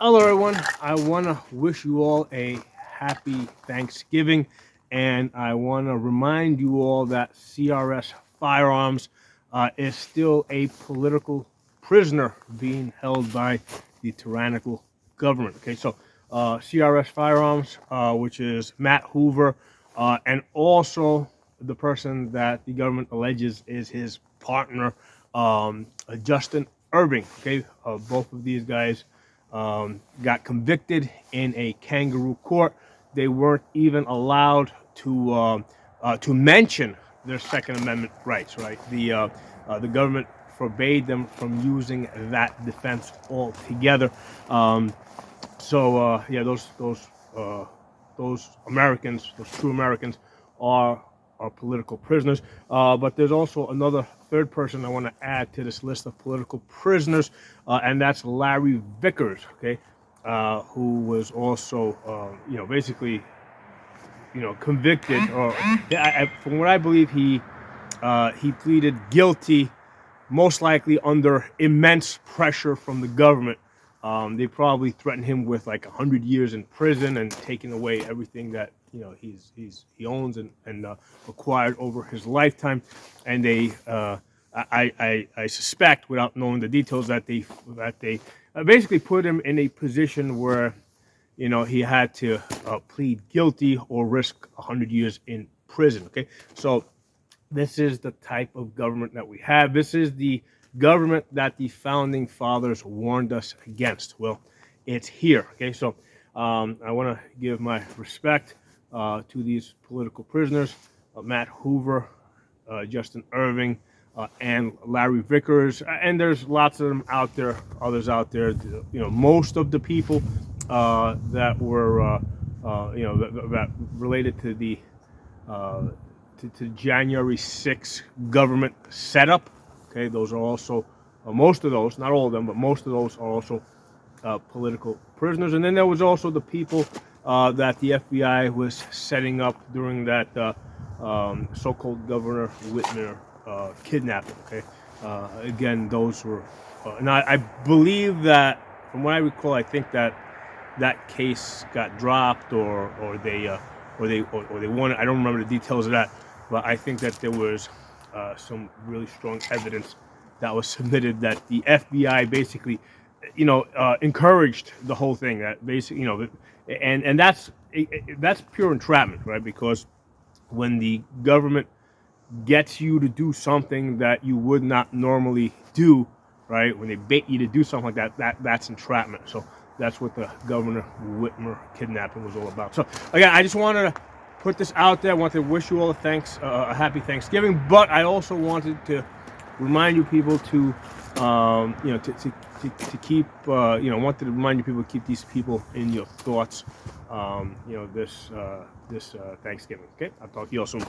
Hello, everyone. I want to wish you all a happy Thanksgiving, and I want to remind you all that CRS Firearms is still a political prisoner being held by the tyrannical government. Okay, so CRS Firearms, which is Matt Hoover, and also the person that the government alleges is his partner, Justin Irving. Okay, both of these guys got convicted in a kangaroo court. They weren't even allowed to mention their Second Amendment rights. Right, the government forbade them from using that defense altogether. Yeah, those Americans, those true Americans, are political prisoners. But there's also another third person I want to add to this list of political prisoners, and that's Larry Vickers. Okay, who was also basically convicted, or from what I believe, he pleaded guilty, most likely under immense pressure from the government. They probably threatened him with like 100 years in prison and taking away everything that he owns and acquired over his lifetime. And I suspect, without knowing the details, that they basically put him in a position where he had to plead guilty or risk 100 years in prison. Okay, so this is the type of government that we have. This is the government that the founding fathers warned us against. Well, it's here. Okay, so I want to give my respect to these political prisoners, Matt Hoover, Justin Irving, and Larry Vickers. And there's lots of them out there, others out there. Most of the people that were, that related to the to January 6th government setup. Okay, those are also most of those, not all of them, but most of those are also political prisoners. And then there was also the people that the FBI was setting up during that so-called Governor Whitmer kidnapping. Okay, again, those were, and I believe that, from what I recall, I think that case got dropped, or they won it. I don't remember the details of that, but I think that there was some really strong evidence that was submitted that the FBI basically, encouraged the whole thing. That basically, and that's pure entrapment, right? Because when the government gets you to do something that you would not normally do, right? When they bait you to do something like that, that's entrapment. So that's what the Governor Whitmer kidnapping was all about. So again, I just wanted to put this out there. I wanted to wish you all a happy Thanksgiving, but I also wanted to remind you people to keep wanted to remind you people to keep these people in your thoughts. This Thanksgiving. Okay, I'll talk to you all soon.